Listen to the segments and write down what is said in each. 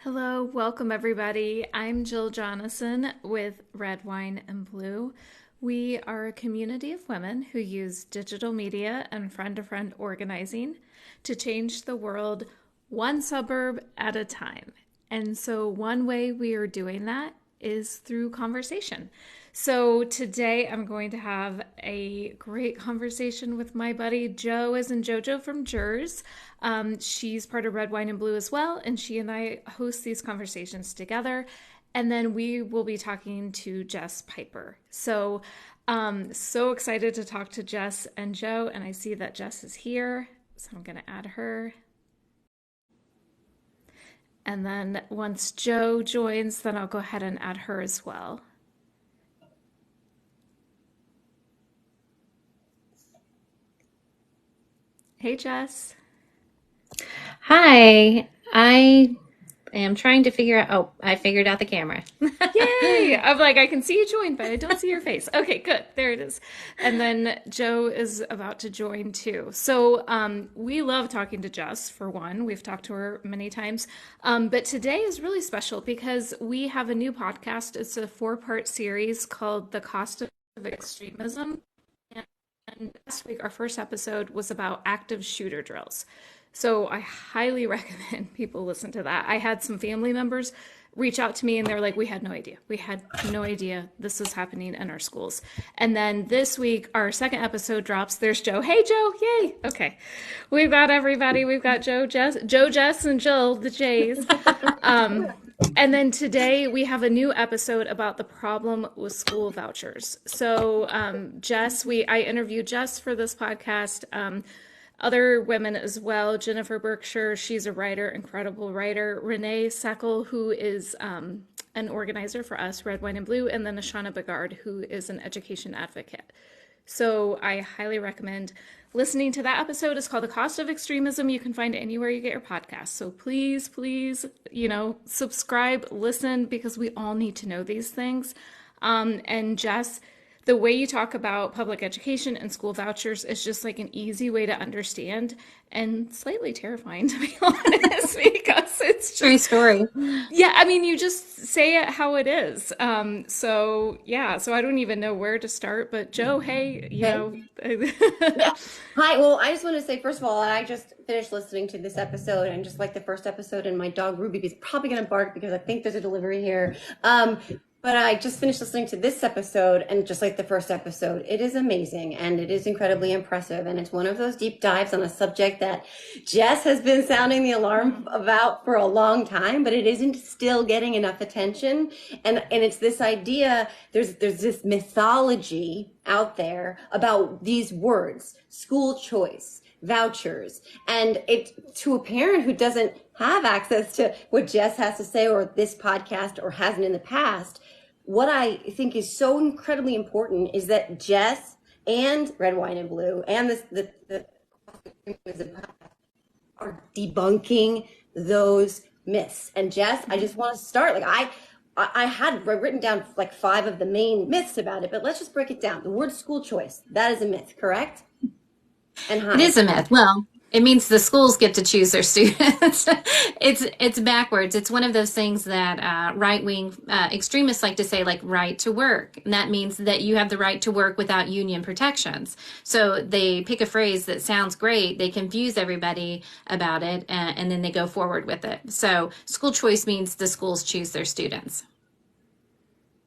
Hello, welcome everybody. I'm Jill Jonathan with Red Wine and Blue. We are a community of women who use digital media and friend-to-friend organizing to change the world one suburb at a time. And so one way we are doing that is through conversation. So today I'm going to have a great conversation with my buddy Joe, as in JoJo from Jers. She's part of Red Wine and Blue as well, and she and I host these conversations together. And then we will be talking to Jess Piper. So excited to talk to Jess and Joe, and I see that Jess is here, so I'm going to add her. And then once Joe joins, then I'll go ahead and add her as well. Hey, Jess. Hi, I am trying to figure out. Oh, I figured out the camera. Yay! I'm like, I can see you join, but I don't see your face. Okay, good. There it is. And then Joe is about to join too. So we love talking to Jess, for one. We've talked to her many times. But today is really special because we have a new podcast. It's a 4-part series called The Cost of Extremism. And last week, our first episode was about active shooter drills. So I highly recommend people listen to that. I had some family members reach out to me and they were like, we had no idea. We had no idea this was happening in our schools. And then this week, our second episode drops. There's Joe. Hey, Joe. Yay. Okay. We've got everybody. We've got Joe, Jess, and Jill, the J's. And then today we have a new episode about the problem with school vouchers. So I interviewed Jess for this podcast. Other women as well. Jennifer Berkshire, she's a writer, incredible writer. Renee Seckel, who is an organizer for us, Red, Wine, and Blue. And then Ashana Bagard, who is an education advocate. So I highly recommend listening to that episode. It's called The Cost of Extremism. You can find it anywhere you get your podcasts. So please, subscribe, listen, because we all need to know these things. And Jess, the way you talk about public education and school vouchers is just like an easy way to understand and slightly terrifying, to be honest, because it's just... True story. Yeah, I mean, you just say it how it is. So I don't even know where to start, but Joe, hey, Yeah. Hi. Well, I just want to say, first of all, I just finished listening to this episode and just like the first episode, and my dog Ruby is probably going to bark because I think there's a delivery here. But I just finished listening to this episode, and just like the first episode, it is amazing and it is incredibly impressive. And it's one of those deep dives on a subject that Jess has been sounding the alarm about for a long time, but it isn't still getting enough attention. And it's this idea, there's this mythology out there about these words, school choice, vouchers, and it, to a parent who doesn't have access to what Jess has to say or this podcast or hasn't in the past, what I think is so incredibly important is that Jess and Red Wine and Blue and the are debunking those myths. And Jess, I just want to start, like I had written down like 5 of the main myths about it, but let's just break it down. The word school choice, that is a myth, correct? And hi. It is a myth. Well, it means the schools get to choose their students. It's backwards. It's one of those things that right-wing extremists like to say, like right to work. And that means that you have the right to work without union protections. So they pick a phrase that sounds great. They confuse everybody about it, and then they go forward with it. So school choice means the schools choose their students.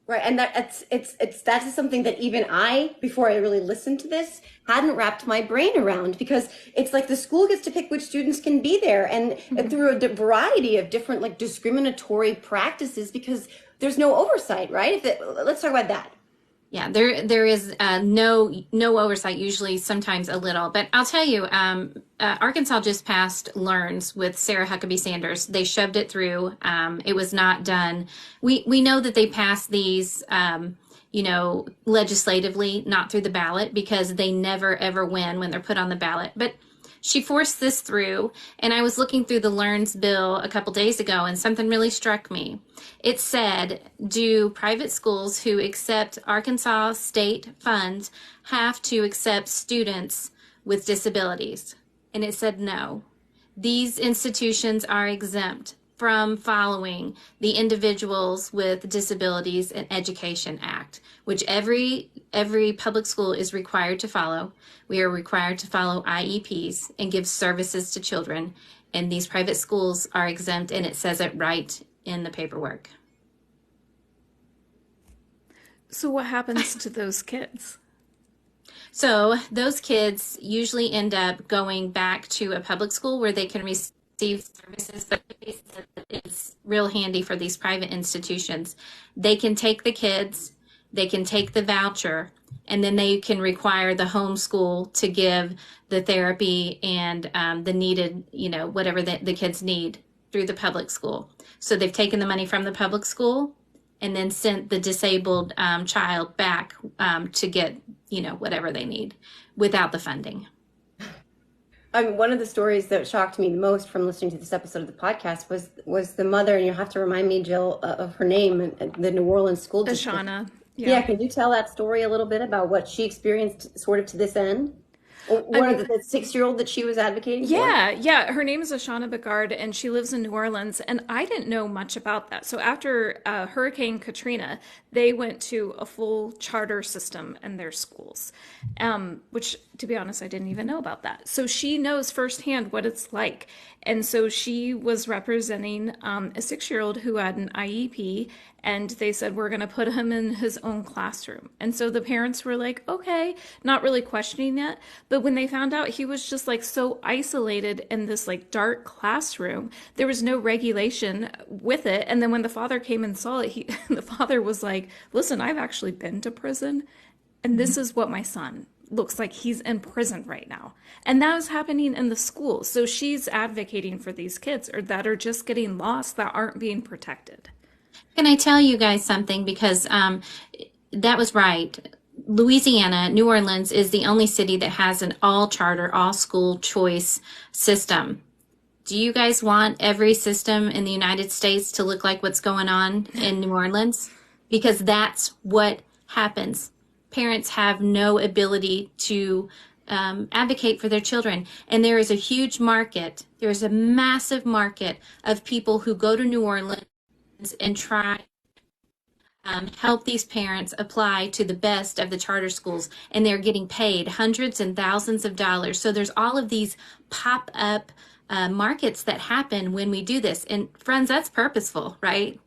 Right, and that is something that even I, before I really listened to this, hadn't wrapped my brain around, because it's like the school gets to pick which students can be there, and through a variety of different like discriminatory practices, because there's no oversight, right? Let's talk about that. Yeah, there is no oversight, usually sometimes a little. But I'll tell you, Arkansas just passed LEARNs with Sarah Huckabee Sanders. They shoved it through. It was not done. We know that they passed these, legislatively, not through the ballot, because they never, ever win when they're put on the ballot. But she forced this through, and I was looking through the LEARNs bill a couple days ago, and something really struck me. It said, do private schools who accept Arkansas state funds have to accept students with disabilities? And it said no. These institutions are exempt from following the Individuals with Disabilities and Education Act, which every public school is required to follow. We are required to follow IEPs and give services to children, and these private schools are exempt, and it says it right in the paperwork. So what happens to those kids? So those kids usually end up going back to a public school where they can receive services, but it's real handy for these private institutions. They can take the kids, they can take the voucher, and then they can require the homeschool to give the therapy and the needed, whatever the kids need through the public school. So they've taken the money from the public school and then sent the disabled child back to get, whatever they need without the funding. I mean, one of the stories that shocked me the most from listening to this episode of the podcast was the mother, and you'll have to remind me, Jill, of her name, the New Orleans school district. Ashana. Yeah, can you tell that story a little bit about what she experienced sort of to this end? Or the 6-year-old that she was advocating for? Yeah. Her name is Ashana Bigard, and she lives in New Orleans. And I didn't know much about that. So after Hurricane Katrina, they went to a full charter system in their schools, which, to be honest, I didn't even know about that. So she knows firsthand what it's like. And so she was representing a 6-year-old who had an IEP, and they said, we're going to put him in his own classroom. And so the parents were like, okay, not really questioning it. But when they found out he was just like so isolated in this like dark classroom, there was no regulation with it. And then when the father came and saw it, the father was like, listen, I've actually been to prison, and this is what my son looks like. He's in prison right now. And that was happening in the school. So she's advocating for these kids that are just getting lost, that aren't being protected. Can I tell you guys something? Because that was right. Louisiana, New Orleans, is the only city that has an all-charter, all-school choice system. Do you guys want every system in the United States to look like what's going on in New Orleans? Because that's what happens. Parents have no ability to advocate for their children. And there is a huge market. There is a massive market of people who go to New Orleans and try help these parents apply to the best of the charter schools, and they're getting paid hundreds and thousands of dollars. So there's all of these pop-up markets that happen when we do this. And friends, that's purposeful, right?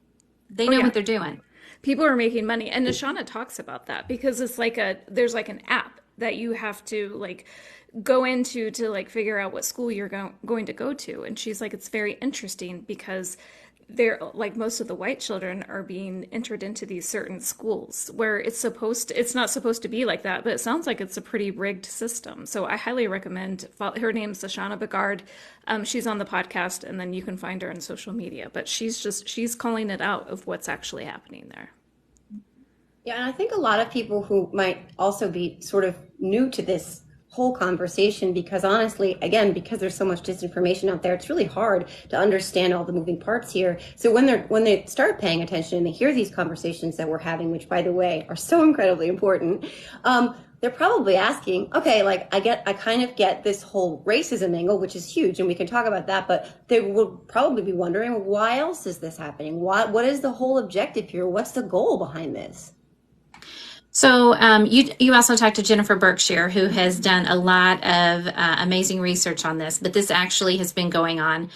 They know what they're doing. People are making money. And Nashana talks about that because it's like there's like an app that you have to like go into to like figure out what school you're going to go to. And she's like, it's very interesting because they're like most of the white children are being entered into these certain schools where it's not supposed to be like that, but it sounds like it's a pretty rigged system. So I highly recommend, her name's Ashana Bigard. She's on the podcast, and then you can find her on social media, but she's calling it out of what's actually happening there. Yeah, and I think a lot of people who might also be sort of new to this whole conversation, because honestly, again, because there's so much disinformation out there, it's really hard to understand all the moving parts here. So when they start paying attention and they hear these conversations that we're having, which by the way are so incredibly important, they're probably asking, okay, like I kind of get this whole racism angle, which is huge, and we can talk about that, but they will probably be wondering, why else is this happening? What is the whole objective here? What's the goal behind this? So you also talked to Jennifer Berkshire, who has done a lot of amazing research on this, but this actually has been going on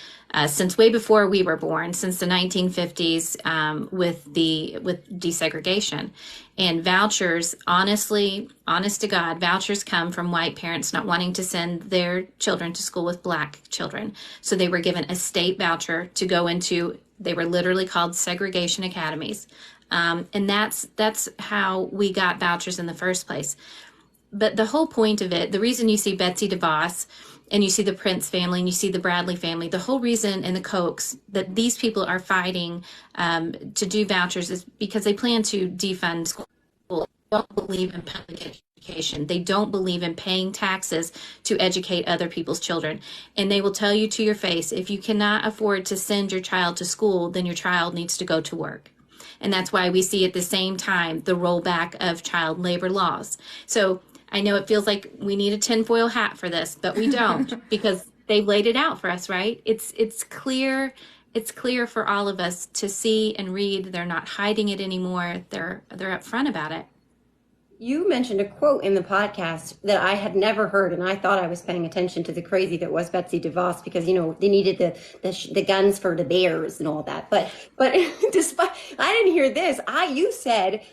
since way before we were born, since the 1950s with desegregation. And vouchers, honest to God, vouchers come from white parents not wanting to send their children to school with black children. So they were given a state voucher to go into, they were literally called segregation academies. And that's how we got vouchers in the first place. But the whole point of it, the reason you see Betsy DeVos and you see the Prince family and you see the Bradley family, the whole reason, and the Kochs, that these people are fighting to do vouchers is because they plan to defund school. They don't believe in public education. They don't believe in paying taxes to educate other people's children. And they will tell you to your face, if you cannot afford to send your child to school, then your child needs to go to work. And that's why we see at the same time the rollback of child labor laws. So I know it feels like we need a tinfoil hat for this, but we don't because they've laid it out for us, right? It's clear it's clear for all of us to see and read. They're not hiding it anymore. They're upfront about it. You mentioned a quote in the podcast that I had never heard, and I thought I was paying attention to the crazy that was Betsy DeVos because, you know, they needed the guns for the bears and all that. But despite, I didn't hear this.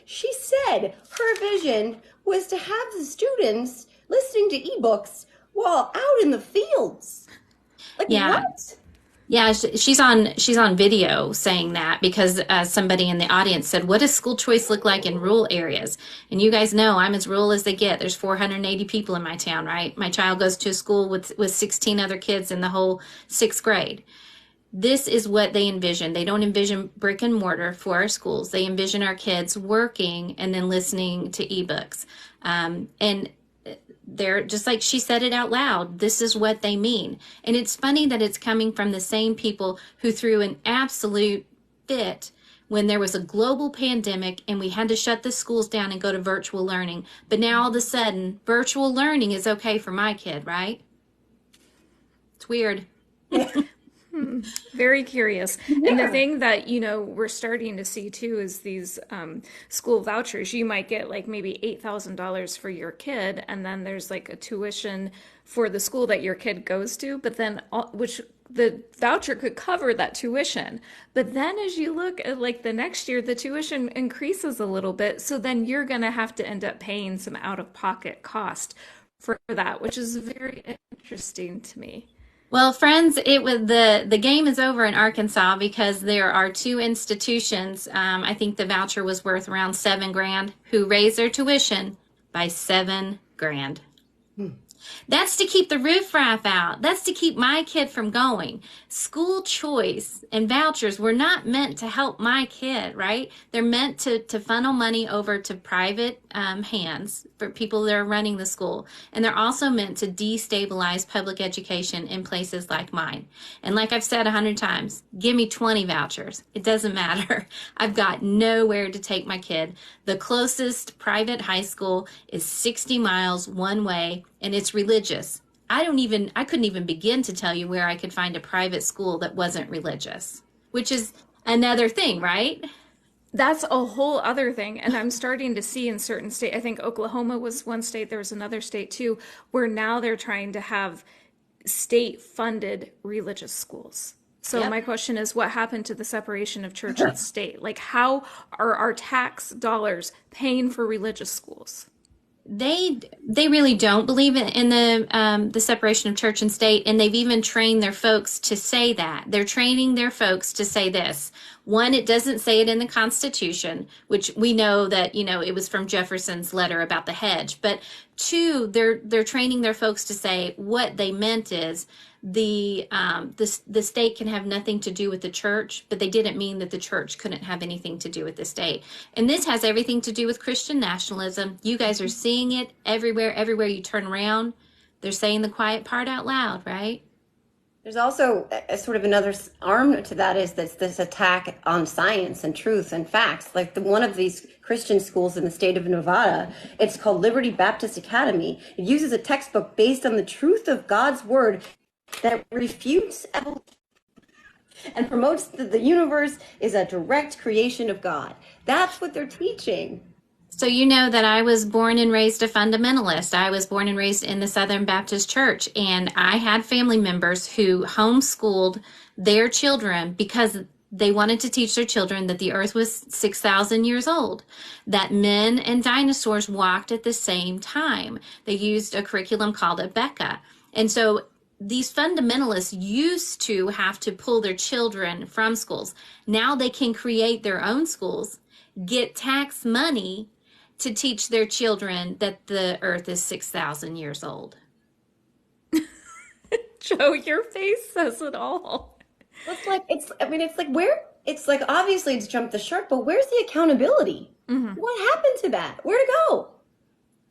She said her vision was to have the students listening to ebooks while out in the fields. Like, Yeah. what? Yeah, she's on video saying that because somebody in the audience said, "What does school choice look like in rural areas?" And you guys know I'm as rural as they get. There's 480 people in my town, right? My child goes to a school with 16 other kids in the whole 6th grade. This is what they envision. They don't envision brick and mortar for our schools. They envision our kids working and then listening to ebooks. And they're just like she said it out loud. This is what they mean. And it's funny that it's coming from the same people who threw an absolute fit when there was a global pandemic and we had to shut the schools down and go to virtual learning. But now all of a sudden, virtual learning is okay for my kid, right? It's weird. Very curious. Yeah. And the thing that, you know, we're starting to see too is these school vouchers. You might get like maybe $8,000 for your kid, and then there's like a tuition for the school that your kid goes to, but then which the voucher could cover that tuition. But then as you look at like the next year, the tuition increases a little bit. So then you're going to have to end up paying some out-of-pocket cost for that, which is very interesting to me. Well, friends, the game is over in Arkansas because there are 2 institutions. I think the voucher was worth around $7,000 who raised their tuition by $7,000. That's to keep the riffraff out. That's to keep my kid from going. School choice and vouchers were not meant to help my kid, right? They're meant to funnel money over to private hands for people that are running the school. And they're also meant to destabilize public education in places like mine. And like I've said 100 times, give me 20 vouchers. It doesn't matter. I've got nowhere to take my kid. The closest private high school is 60 miles one way, and it's religious. I couldn't even begin to tell you where I could find a private school that wasn't religious, which is another thing, right? That's a whole other thing. And I'm starting to see in certain states, I think Oklahoma was one state, there was another state too, where now they're trying to have state funded religious schools. So Yep. my question is, what happened to the separation of church and state? Like, how are our tax dollars paying for religious schools? They really don't believe in the separation of church and state, and they've even trained their folks to say that. They're training their folks to say this. One, it doesn't say it in the Constitution, which we know that, you know, it was from Jefferson's letter about the hedge. But 2, they're training their folks to say what they meant is the state can have nothing to do with the church, but they didn't mean that the church couldn't have anything to do with the state. And this has everything to do with Christian nationalism. You guys are seeing it everywhere you turn around. They're saying the quiet part out loud, right? There's also a sort of another arm to that is this attack on science and truth and facts. Like one of these Christian schools in the state of Nevada, it's called Liberty Baptist Academy. It uses a textbook based on the truth of God's word that refutes evolution and promotes that the universe is a direct creation of God. That's what they're teaching. So you know that I was born and raised a fundamentalist. I was born and raised in the Southern Baptist Church, and I had family members who homeschooled their children because they wanted to teach their children that the earth was 6,000 years old, that men and dinosaurs walked at the same time. They used a curriculum called Abeka. And so these fundamentalists used to have to pull their children from schools. Now they can create their own schools, get tax money to teach their children that the earth is 6,000 years old. Joe, your face says it all. It's like obviously it's jumped the shark, but where's the accountability? Mm-hmm. What happened to that? Where'd it go?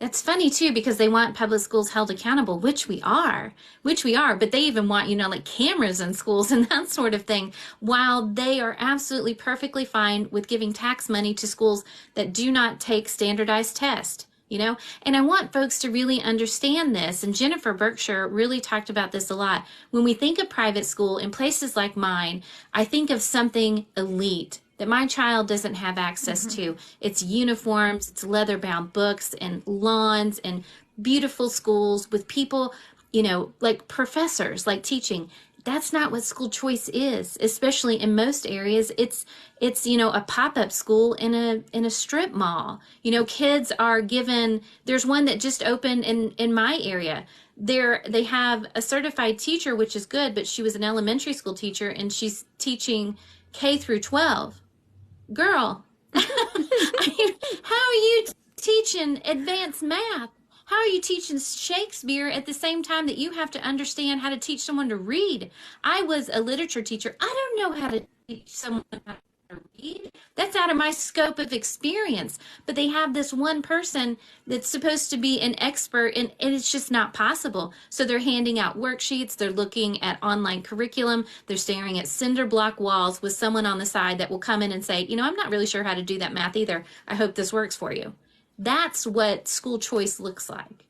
It's funny too, because they want public schools held accountable, which we are, but they even want, like cameras in schools and that sort of thing, while they are absolutely perfectly fine with giving tax money to schools that do not take standardized tests. you know? And I want folks to really understand this. And Jennifer Berkshire really talked about this a lot. When we think of private school in places like mine, I think of something elite that my child doesn't have access to. It's uniforms, it's leather bound books and lawns and beautiful schools with people, you know, like professors, like teaching. That's not what school choice is, especially in most areas. It's you know, a pop-up school in a strip mall. You know, kids are given, there's one that just opened in my area. They have a certified teacher, which is good, but she was an elementary school teacher and she's teaching K through 12. Girl, how are you teaching advanced math? How are you teaching Shakespeare at the same time that you have to understand how to teach someone to read? I was a literature teacher. I don't know how to teach someone how to read. That's out of my scope of experience. But they have this one person that's supposed to be an expert, and it's just not possible. So they're handing out worksheets. They're looking at online curriculum. They're staring at cinder block walls with someone on the side that will come in and say, you know, I'm not really sure how to do that math either. I hope this works for you. That's what school choice looks like.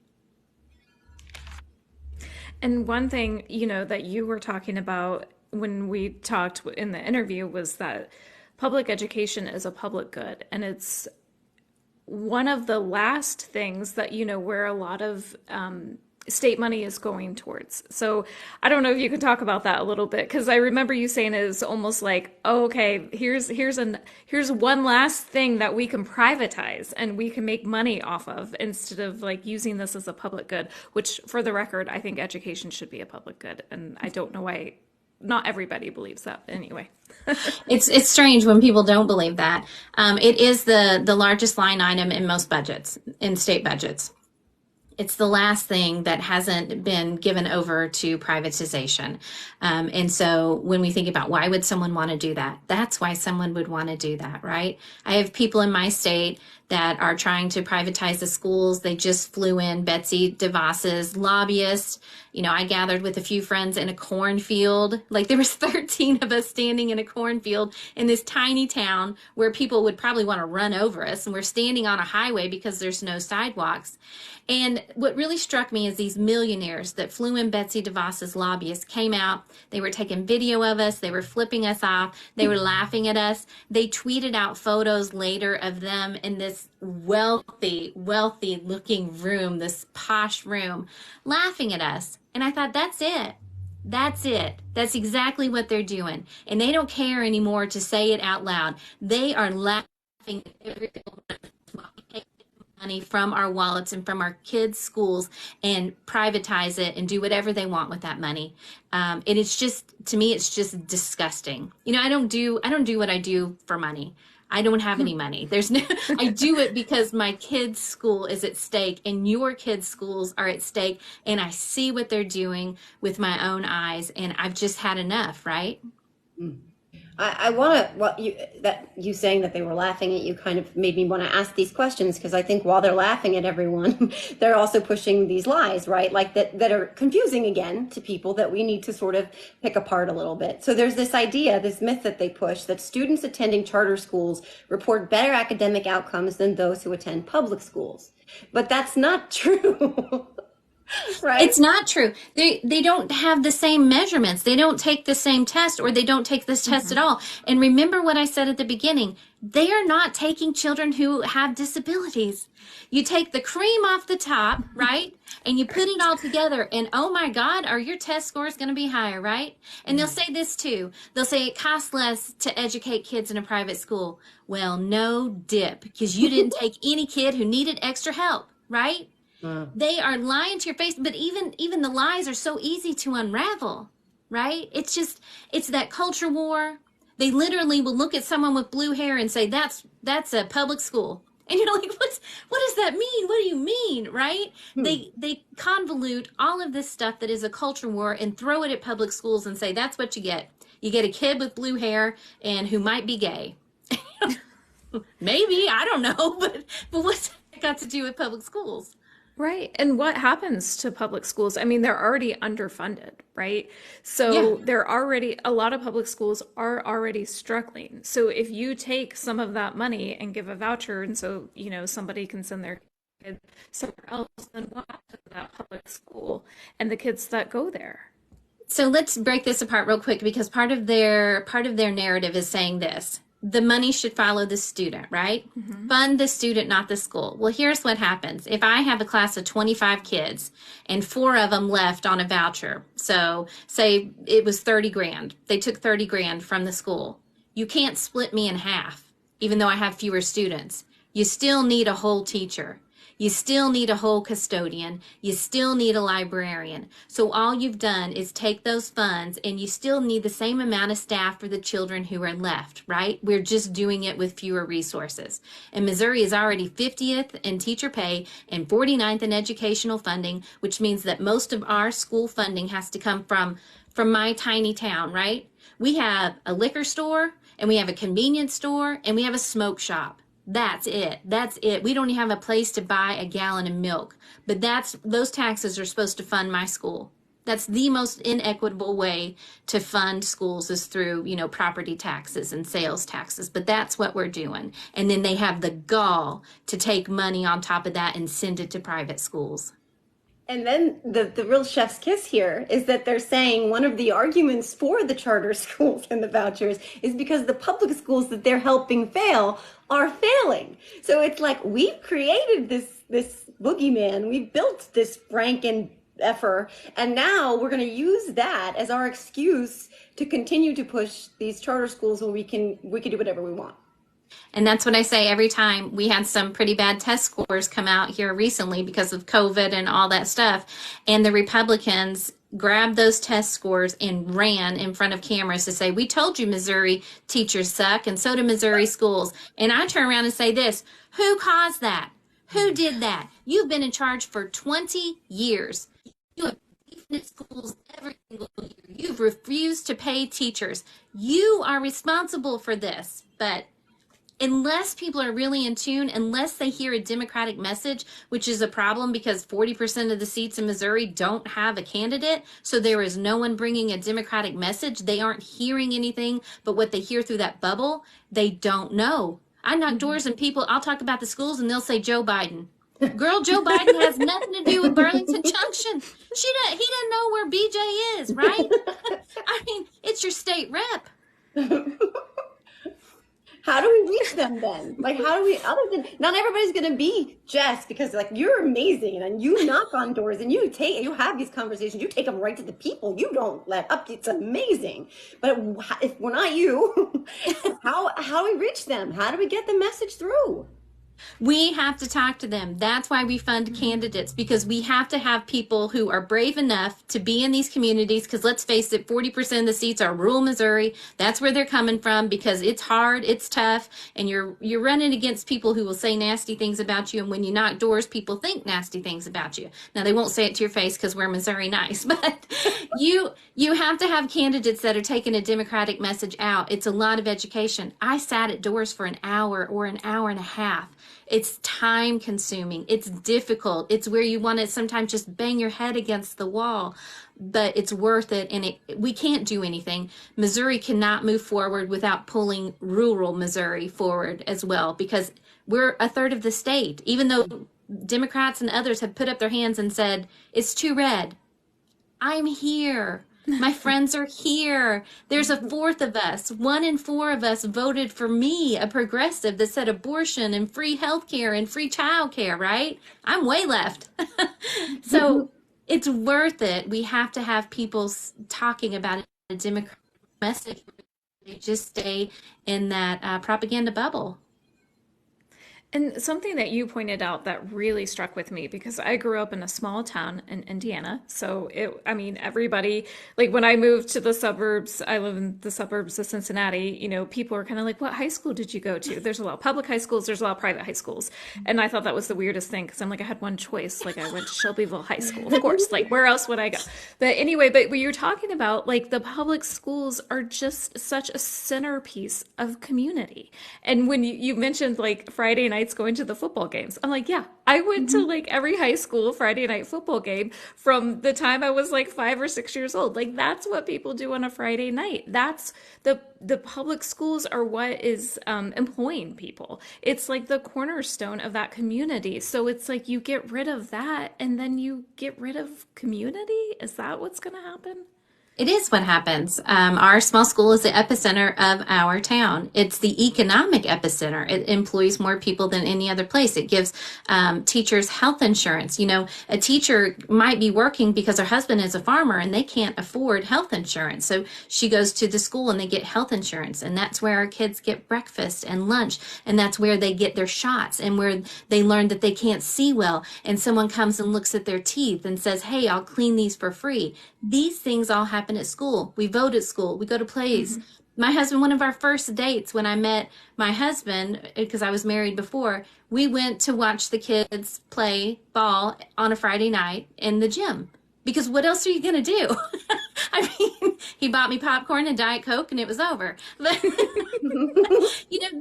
And one thing, you know, that you were talking about when we talked in the interview was that public education is a public good. And it's one of the last things that, you know, where a lot of state money is going towards. So I don't know if you could talk about that a little bit, because I remember you saying it is almost like, oh, okay, here's one last thing that we can privatize and we can make money off of instead of like using this as a public good, which for the record, I think education should be a public good. And I don't know why not everybody believes that anyway. It's strange when people don't believe that. It is the largest line item in most budgets, in state budgets. It's the last thing that hasn't been given over to privatization. And so when we think about why would someone want to do that, that's why someone would want to do that, right? I have people in my state that are trying to privatize the schools. They just flew in Betsy DeVos's lobbyists. You know, I gathered with a few friends in a cornfield. Like there was 13 of us standing in a cornfield in this tiny town where people would probably want to run over us. And we're standing on a highway because there's no sidewalks. And what really struck me is these millionaires that flew in Betsy DeVos's lobbyists came out. They were taking video of us. They were flipping us off. They were laughing at us. They tweeted out photos later of them in this wealthy looking room, this posh room, laughing at us. And I thought, that's it. That's it. That's exactly what they're doing. And they don't care anymore to say it out loud. They are laughing at every single one while we take money from our wallets and from our kids' schools and privatize it and do whatever they want with that money. And it's just, to me, it's just disgusting. You know, I don't do what I do for money. I don't have any money. I do it because my kids' school is at stake and your kids' schools are at stake. And I see what they're doing with my own eyes and I've just had enough, right? I want to, you saying that they were laughing at you kind of made me want to ask these questions, because I think while they're laughing at everyone, they're also pushing these lies, right? Like that are confusing again to people that we need to sort of pick apart a little bit. So there's this idea, this myth that they push, that students attending charter schools report better academic outcomes than those who attend public schools. But that's not true. Right. It's not true. They don't have the same measurements. They don't take the same test, or they don't take this test at all. And remember what I said at the beginning. They are not taking children who have disabilities. You take the cream off the top, right? And you put it all together and oh my God, are your test scores going to be higher, right? And they'll say this too. They'll say it costs less to educate kids in a private school. Well, no dip, because you didn't take any kid who needed extra help, right? They are lying to your face, but even the lies are so easy to unravel, right? It's that culture war. They literally will look at someone with blue hair and say, that's a public school. And you're like, what does that mean? What do you mean, right? They convolute all of this stuff that is a culture war and throw it at public schools and say, that's what you get. You get a kid with blue hair and who might be gay. Maybe, I don't know, but what's that got to do with public schools? Right. And what happens to public schools? I mean, they're already underfunded, right? So a lot of public schools are already struggling. So if you take some of that money and give a voucher, and so, you know, somebody can send their kid somewhere else than what to that public school and the kids that go there. So let's break this apart real quick because part of their narrative is saying this. The money should follow the student, right? Mm-hmm. Fund the student, not the school. Well, here's what happens. If I have a class of 25 kids and 4 of them left on a voucher, so say it was 30 grand. They took 30 grand from the school. You can't split me in half, even though I have fewer students. You still need a whole teacher. You still need a whole custodian. You still need a librarian. So all you've done is take those funds and you still need the same amount of staff for the children who are left, right? We're just doing it with fewer resources. And Missouri is already 50th in teacher pay and 49th in educational funding, which means that most of our school funding has to come from my tiny town, right? We have a liquor store and we have a convenience store and we have a smoke shop. That's it. That's it. We don't even have a place to buy a gallon of milk. But those taxes are supposed to fund my school. That's the most inequitable way to fund schools is through, property taxes and sales taxes. But that's what we're doing. And then they have the gall to take money on top of that and send it to private schools. And then the real chef's kiss here is that they're saying one of the arguments for the charter schools and the vouchers is because the public schools that they're helping fail are failing. So it's like we've created this boogeyman, we've built this Franken effer, and now we're going to use that as our excuse to continue to push these charter schools where we can do whatever we want. And that's what I say every time. We had some pretty bad test scores come out here recently because of COVID and all that stuff. And the Republicans grabbed those test scores and ran in front of cameras to say, we told you Missouri teachers suck and so do Missouri schools. And I turn around and say this, who caused that? Who did that? You've been in charge for 20 years. You have beefed schools every single year. You've refused to pay teachers. You are responsible for this. But unless people are really in tune, unless they hear a Democratic message, which is a problem because 40% of the seats in Missouri don't have a candidate, so there is no one bringing a Democratic message. They aren't hearing anything but what they hear through that bubble. They don't know. I knock doors and people, I'll talk about the schools and they'll say Joe Biden. Girl, Joe Biden has nothing to do with Burlington Junction. He doesn't know where BJ is, right? I mean, it's your state rep. How do we reach them then? Like, how do we, other than, not everybody's going to be Jess because like, you're amazing and you knock on doors and you have these conversations, you take them right to the people. You don't let up. It's amazing. But if we're not you, how do we reach them? How do we get the message through? We have to talk to them. That's why we fund candidates, because we have to have people who are brave enough to be in these communities, because let's face it, 40% of the seats are rural Missouri. That's where they're coming from, because it's hard, it's tough, and you're running against people who will say nasty things about you, and when you knock doors, people think nasty things about you. Now, they won't say it to your face because we're Missouri nice, but you have to have candidates that are taking a Democratic message out. It's a lot of education. I sat at doors for an hour or an hour and a half. It's time consuming. It's difficult. It's where you want to sometimes just bang your head against the wall, but it's worth it. And we can't do anything. Missouri cannot move forward without pulling rural Missouri forward as well, because we're a third of the state. Even though Democrats and others have put up their hands and said, it's too red. I'm here. My friends are here. There's a fourth of us. 1 in 4 of us voted for me, a progressive that said abortion and free health care and free child care, right? I'm way left. So it's worth it. We have to have people talking about a Democratic message. They just stay in that propaganda bubble. And something that you pointed out that really struck with me, because I grew up in a small town in Indiana. So everybody, like when I moved to the suburbs, I live in the suburbs of Cincinnati, people are kind of like, what high school did you go to? There's a lot of public high schools. There's a lot of private high schools. And I thought that was the weirdest thing, because I'm like, I had one choice. Like I went to Shelbyville High School, of course, like where else would I go? But anyway, when you're talking about like the public schools are just such a centerpiece of community. And when you mentioned like Friday night nights going to the football games. I'm like, yeah, I went to like every high school Friday night football game from the time I was like 5 or 6 years old. Like that's what people do on a Friday night. That's the public schools are what is employing people. It's like the cornerstone of that community. So it's like you get rid of that and then you get rid of community. Is that what's going to happen? It is what happens. Our small school is the epicenter of our town. It's the economic epicenter. It employs more people than any other place. It gives teachers health insurance. You know, a teacher might be working because her husband is a farmer and they can't afford health insurance. So she goes to the school and they get health insurance. And that's where our kids get breakfast and lunch. And that's where they get their shots and where they learn that they can't see well. And someone comes and looks at their teeth and says, hey, I'll clean these for free. These things all happen at school. We vote at school. We go to plays. My husband, one of our first dates when I met my husband, because I was married before, we went to watch the kids play ball on a Friday night in the gym. Because what else are you going to do? I mean, he bought me popcorn and Diet Coke and it was over. But, you know,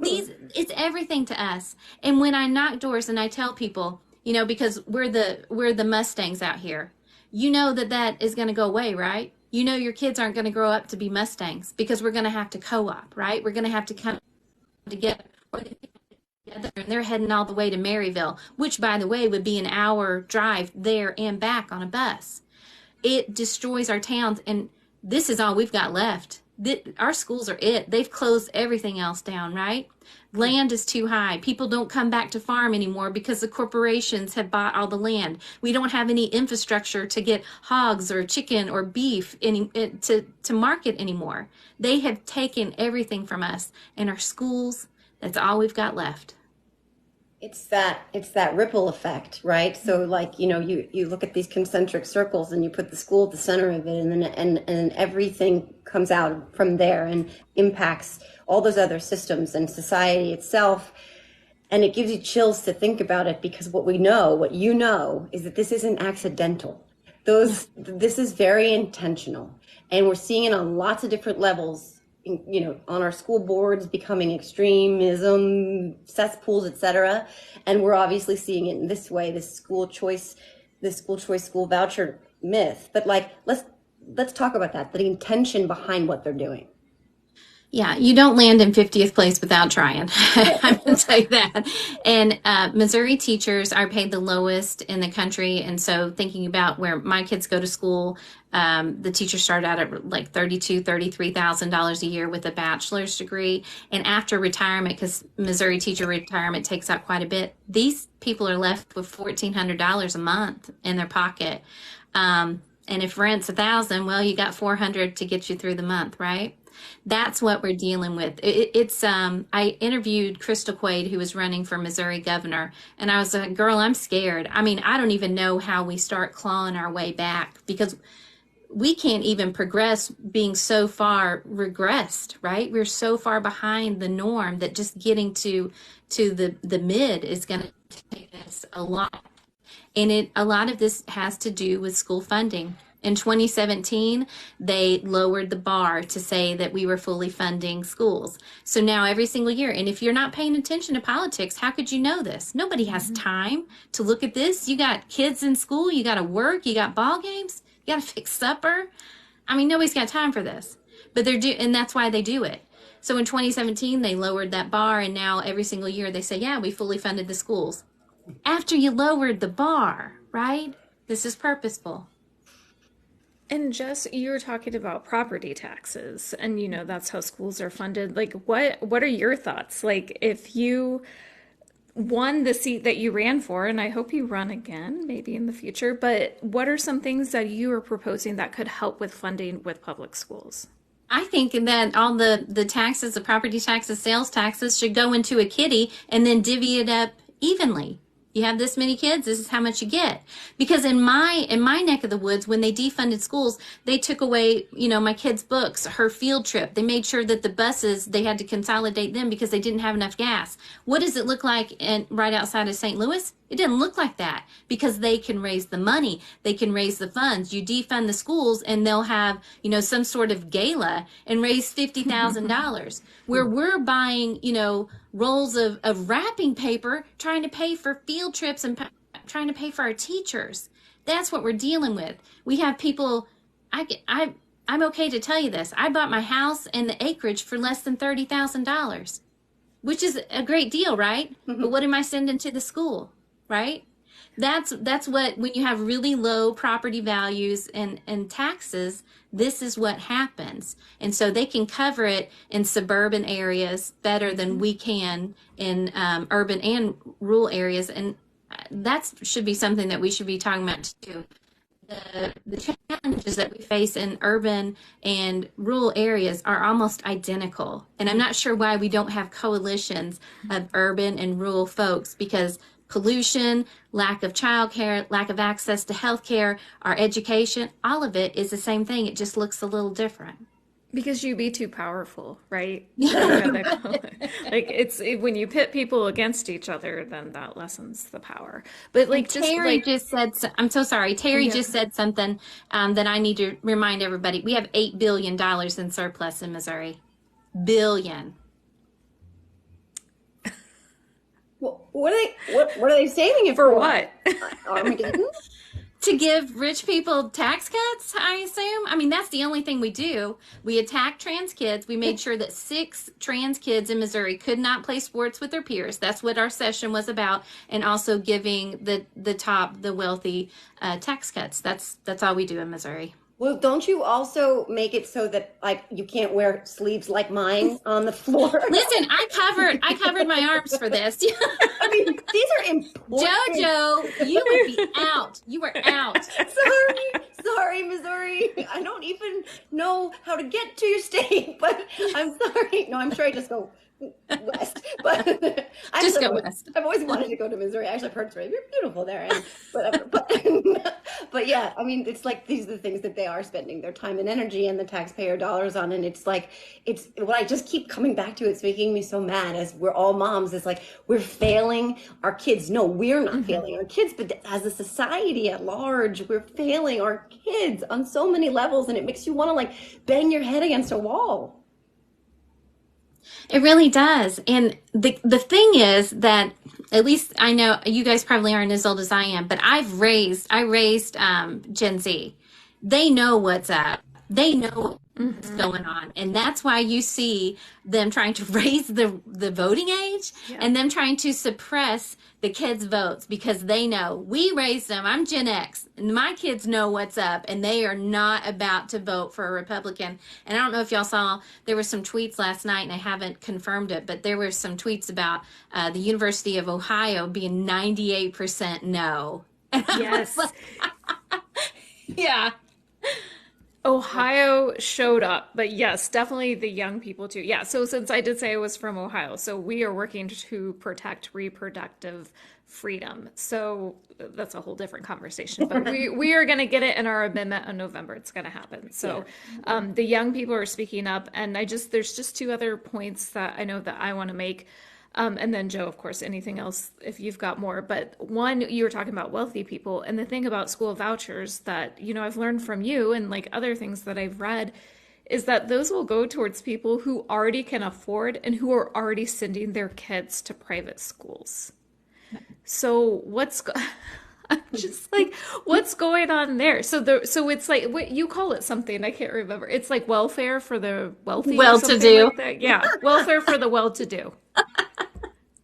it's everything to us. And when I knock doors and I tell people, you know, because we're the Mustangs out here, you know that is going to go away, right? You know your kids aren't going to grow up to be Mustangs because we're going to have to co-op, right? We're going to have to come together. And they're heading all the way to Maryville, which, by the way, would be an hour drive there and back on a bus. It destroys our towns, and this is all we've got left. Our schools are it. They've closed everything else down, right? Land is too high. People don't come back to farm anymore because the corporations have bought all the land. We don't have any infrastructure to get hogs or chicken or beef to market anymore. They have taken everything from us. And our schools, that's all we've got left. It's that ripple effect, right? So like, you know, you look at these concentric circles and you put the school at the center of it, and then everything comes out from there and impacts all those other systems and society itself. And it gives you chills to think about it, because what you know is that this isn't accidental. This is very intentional, and we're seeing it on lots of different levels. You know, on our school boards becoming extremism, cesspools, etc. And we're obviously seeing it in this way, this school choice, school voucher myth. But like, let's talk about that, the intention behind what they're doing. Yeah, you don't land in 50th place without trying. I'm going to tell you that. And Missouri teachers are paid the lowest in the country. And so thinking about where my kids go to school, the teachers start out at like $32,000, $33,000 a year with a bachelor's degree. And after retirement, because Missouri teacher retirement takes out quite a bit, these people are left with $1,400 a month in their pocket. And if rent's $1,000, well, you got $400 to get you through the month, right? That's what we're dealing with. I interviewed Crystal Quaid, who was running for Missouri governor, and I was like, girl, I'm scared. I mean, I don't even know how we start clawing our way back, because we can't even progress being so far regressed, right? We're so far behind the norm that just getting to the mid is going to take us a lot. And a lot of this has to do with school funding. In 2017, they lowered the bar to say that we were fully funding schools. So now every single year, and if you're not paying attention to politics, how could you know this? Nobody has time to look at this. You got kids in school, you got to work, you got ball games, you got to fix supper. I mean, nobody's got time for this, but and that's why they do it. So in 2017, they lowered that bar, and now every single year they say, yeah, we fully funded the schools. After you lowered the bar, right? This is purposeful. And Jess, you were talking about property taxes, and you know that's how schools are funded. Like, what are your thoughts? Like, if you won the seat that you ran for, and I hope you run again, maybe in the future, but what are some things that you are proposing that could help with funding with public schools? I think that all the taxes, the property taxes, sales taxes should go into a kitty and then divvy it up evenly. You have this many kids, this is how much you get. Because in my neck of the woods, when they defunded schools, they took away, you know, my kids' books, her field trip. They made sure that the buses, they had to consolidate them because they didn't have enough gas. What does it look like right outside of St. Louis? It didn't look like that because they can raise the money. They can raise the funds. You defund the schools and they'll have, some sort of gala and raise $50,000 where we're buying, rolls of wrapping paper, trying to pay for field trips and trying to pay for our teachers. That's what we're dealing with. We have people, I'm okay to tell you this. I bought my house and the acreage for less than $30,000, which is a great deal, right? But what am I sending to the school, right? That's what, when you have really low property values and taxes, this is what happens. And so they can cover it in suburban areas better than we can in urban and rural areas. And that should be something that we should be talking about too. The challenges that we face in urban and rural areas are almost identical. And I'm not sure why we don't have coalitions of urban and rural folks, because pollution, lack of childcare, lack of access to healthcare, our education, all of it is the same thing. It just looks a little different. Because you be too powerful, right? Like when you pit people against each other, then that lessens the power. But like Terry just said, I'm so sorry. Terry just said something that I need to remind everybody. We have $8 billion in surplus in Missouri. Billion. Well, what are they saving it for? What? Armageddon? To give rich people tax cuts, I assume. I mean, that's the only thing we do. We attack trans kids. We made sure that 6 trans kids in Missouri could not play sports with their peers. That's what our session was about. And also giving the wealthy tax cuts. That's all we do in Missouri. Well, don't you also make it so that like you can't wear sleeves like mine on the floor? Listen, I covered my arms for this. I mean, these are important. JoJo, you would be out. You were out. Sorry, Missouri. I don't even know how to get to your state, but I'm sorry. No, I'm sure I just go west, but just go west. I've always wanted to go to Missouri. Actually, I've heard it's very beautiful there, and whatever. But yeah, I mean, it's like these are the things that they are spending their time and energy and the taxpayer dollars on, and it's like it's what I just keep coming back to. It's making me so mad. As we're all moms, it's like we're failing our kids. No, we're not failing our kids, but as a society at large, we're failing our kids on so many levels, and it makes you want to like bang your head against a wall. It really does. And the thing is that, at least I know you guys probably aren't as old as I am, but I raised Gen Z. They know what's up. They know what's going on. And that's why you see them trying to raise the voting age and them trying to suppress the kids' votes, because they know we raised them. I'm Gen X and my kids know what's up, and they are not about to vote for a Republican. And I don't know if y'all saw, there were some tweets last night, and I haven't confirmed it, but there were some tweets about the University of Ohio being 98% no. Yes. Yeah. Ohio showed up, but yes, definitely the young people too. Yeah, so since I did say I was from Ohio, so we are working to protect reproductive freedom. So that's a whole different conversation, but we are going to get it in our amendment in November. It's going to happen. So the young people are speaking up, and there's just 2 other points that I know that I want to make. And then Joe, of course, anything else if you've got more. But one, you were talking about wealthy people, and the thing about school vouchers that, I've learned from you and like other things that I've read is that those will go towards people who already can afford and who are already sending their kids to private schools. So I'm just like, what's going on there? So it's like, what you call it something, I can't remember. It's like welfare for the wealthy. Well-to-do. Like that. Yeah, welfare for the well-to-do.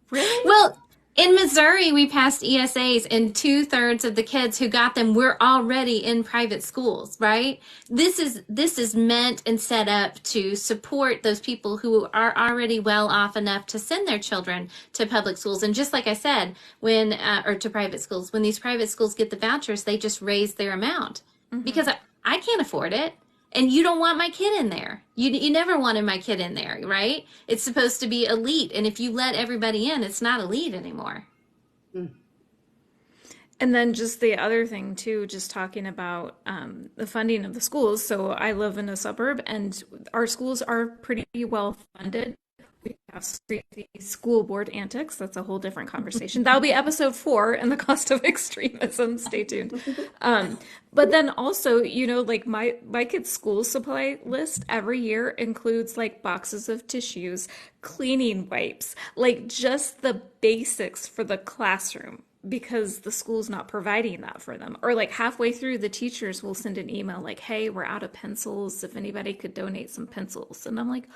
Really? Well, in Missouri, we passed ESAs, and 2/3 of the kids who got them were already in private schools, right? This is meant and set up to support those people who are already well off enough to send their children to public schools. And just like I said, or to private schools, when these private schools get the vouchers, they just raise their amount because I can't afford it. And you don't want my kid in there. You never wanted my kid in there, right? It's supposed to be elite. And if you let everybody in, it's not elite anymore. And then just the other thing, too, just talking about the funding of the schools. So I live in a suburb, and our schools are pretty well funded. have the school board antics. That's a whole different conversation. That'll be episode 4 and the cost of extremism. Stay tuned. But then also, like my kids' school supply list every year includes like boxes of tissues, cleaning wipes, like just the basics for the classroom, because the school's not providing that for them. Or like halfway through, the teachers will send an email like, hey, we're out of pencils, if anybody could donate some pencils. And I'm like,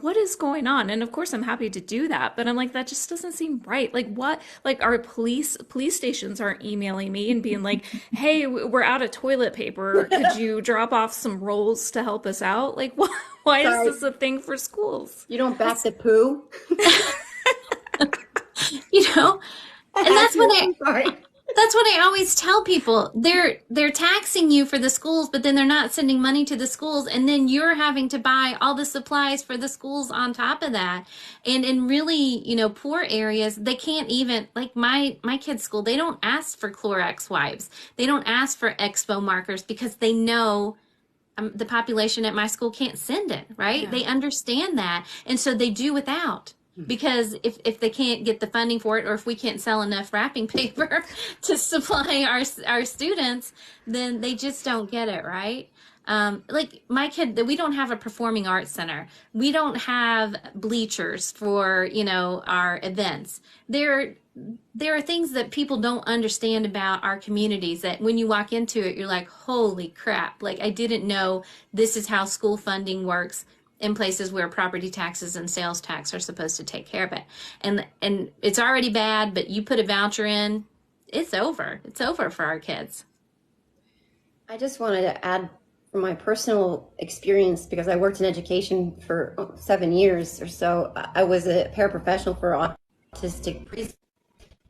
what is going on? And of course I'm happy to do that, but I'm like, that just doesn't seem right. Like, what, like our police stations aren't emailing me and being like, hey, we're out of toilet paper, could you drop off some rolls to help us out? Like, why is this a thing for schools? You don't back the poo? And that's what I always tell people. They're taxing you for the schools, but then they're not sending money to the schools, and then you're having to buy all the supplies for the schools on top of that. And in really, poor areas, they can't even, like my kids' school, they don't ask for Clorox wipes. They don't ask for Expo markers because they know the population at my school can't send it, right? Yeah. They understand that, and so they do without. Because if they can't get the funding for it, or if we can't sell enough wrapping paper to supply our students, then they just don't get it, right? Like my kid, we don't have a performing arts center. We don't have bleachers for, our events. There are things that people don't understand about our communities that when you walk into it, you're like, holy crap. Like, I didn't know this is how school funding works in places where property taxes and sales tax are supposed to take care of it. And it's already bad, but you put a voucher in, it's over. It's over for our kids. I just wanted to add from my personal experience, because I worked in education for 7 years or so. I was a paraprofessional for autistic preschool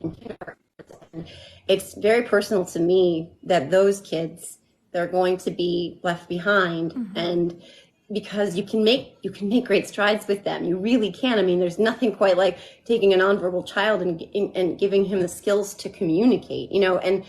and kindergarten. It's very personal to me that those kids, they're going to be left behind. Mm-hmm. And because you can make great strides with them. You really can. I mean, there's nothing quite like taking a nonverbal child and giving him the skills to communicate, and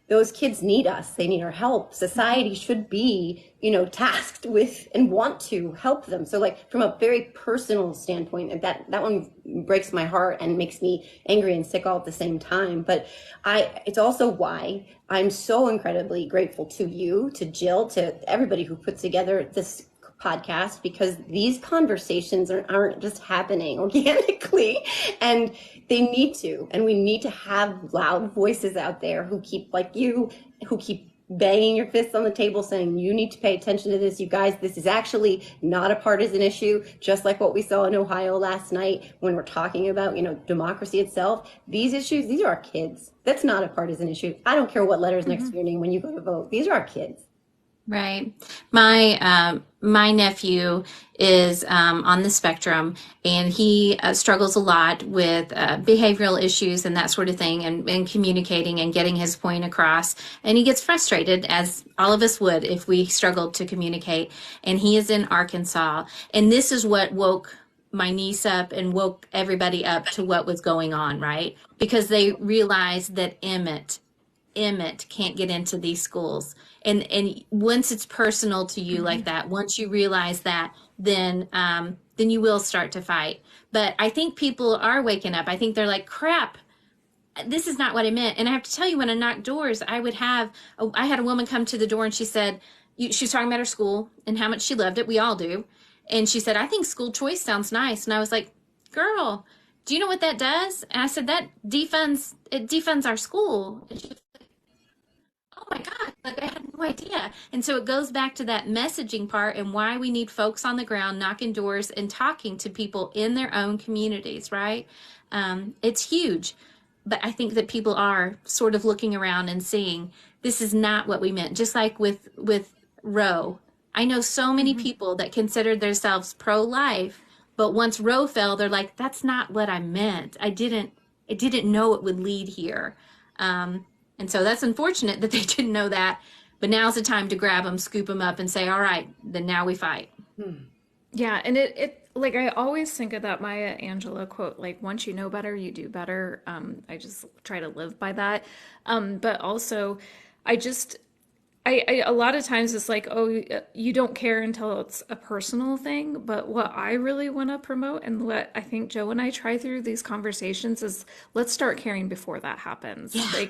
those kids need us. They need our help. Society should be, tasked with and want to help them. So like from a very personal standpoint, that one breaks my heart and makes me angry and sick all at the same time. But it's also why I'm so incredibly grateful to you, to Jill, to everybody who put together this podcast, because these conversations aren't just happening organically, and they need to, and we need to have loud voices out there who keep, like you, who keep banging your fists on the table saying, you need to pay attention to this, you guys. This is actually not a partisan issue, just like what we saw in Ohio last night when we're talking about, democracy itself. These issues, these are our kids. That's not a partisan issue. I don't care what letters next to your name when you go to vote. These are our kids. Right. My nephew is on the spectrum, and he struggles a lot with behavioral issues and that sort of thing, and communicating and getting his point across. And he gets frustrated, as all of us would if we struggled to communicate. And he is in Arkansas. And this is what woke my niece up and woke everybody up to what was going on, right? Because they realized that Emmett can't get into these schools. And once it's personal to you like that, once you realize that, then you will start to fight. But I think people are waking up. I think they're like, crap, this is not what I meant. And I have to tell you, when I knocked doors, I had a woman come to the door, and she said, she was talking about her school and how much she loved it. We all do. And she said, I think school choice sounds nice. And I was like, girl, do you know what that does? And I said, that defunds our school. And she was, oh my God, like I had no idea. And so it goes back to that messaging part and why we need folks on the ground knocking doors and talking to people in their own communities, right? It's huge. But I think that people are sort of looking around and seeing this is not what we meant. Just like with Roe. I know so many people that considered themselves pro-life, but once Roe fell, they're like, that's not what I meant. I didn't know it would lead here. And so that's unfortunate that they didn't know that, but now's the time to grab them, scoop them up, and say, all right, then now we fight. Yeah, and it like, I always think of that Maya Angelou quote, like, once you know better, you do better. I just try to live by that. But also, I A lot of times it's like, oh, you don't care until it's a personal thing. But what I really want to promote and what I think Joe and I try through these conversations is let's start caring before that happens. Yeah.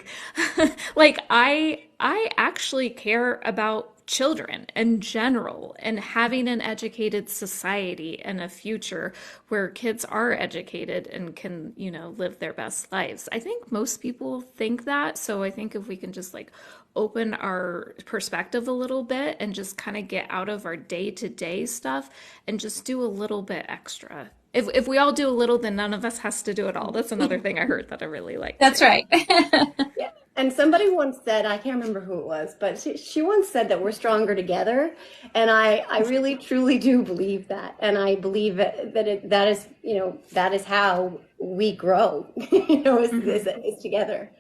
Like I actually care about children in general and having an educated society and a future where kids are educated and can, live their best lives. I think most people think that. So I think if we can just like open our perspective a little bit and just kind of get out of our day-to-day stuff and just do a little bit extra. If we all do a little, then none of us has to do it all. That's another thing I heard that I really like That's too. right. Yeah. And somebody once said, I can't remember who it was, but she once said that we're stronger together. And I really, truly do believe that. And I believe that is how we grow, is together.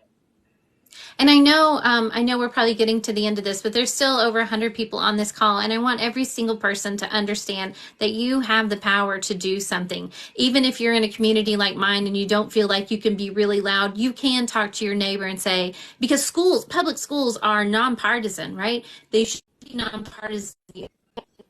And I know we're probably getting to the end of this, but there's still over 100 people on this call. And I want every single person to understand that you have the power to do something. Even if you're in a community like mine and you don't feel like you can be really loud, you can talk to your neighbor and say, because public schools are nonpartisan, right? They should be nonpartisan.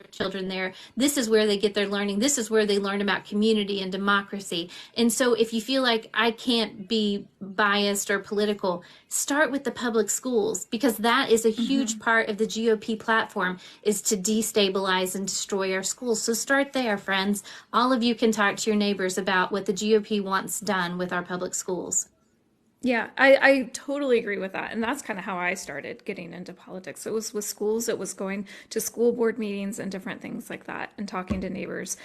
Children there. This is where they get their learning. This is where they learn about community and democracy. And so if you feel like I can't be biased or political, start with the public schools, because that is a huge part of the GOP platform, is to destabilize and destroy our schools. So start there, friends. All of you can talk to your neighbors about what the GOP wants done with our public schools. Yeah, I totally agree with that. And that's kind of how I started getting into politics. It was with schools, it was going to school board meetings and different things like that and talking to neighbors.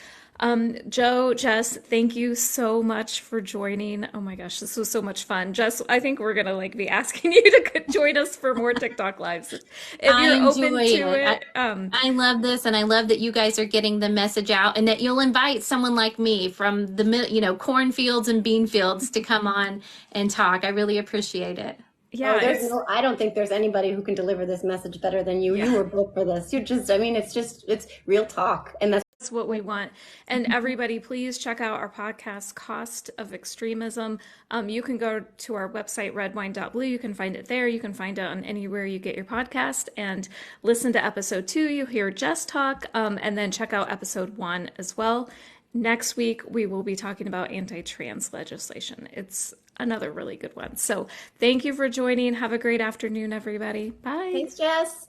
Joe, Jess, thank you so much for joining. Oh my gosh, this was so much fun. Jess, I think we're gonna like be asking you to join us for more TikTok lives if you're open to it. I love this, and I love that you guys are getting the message out, and that you'll invite someone like me from the cornfields and bean fields to come on and talk. I really appreciate it. Yeah, I don't think there's anybody who can deliver this message better than you. Yeah. You were built for this. It's real talk, and that's what we want. And everybody, please check out our podcast, Cost of Extremism. You can go to our website, redwine.blue. You can find it there. You can find it on anywhere you get your podcast and listen to episode 2. You hear Jess talk, and then check out episode 1 as well. Next week, we will be talking about anti-trans legislation. It's another really good one. So thank you for joining. Have a great afternoon, everybody. Bye. Thanks, Jess.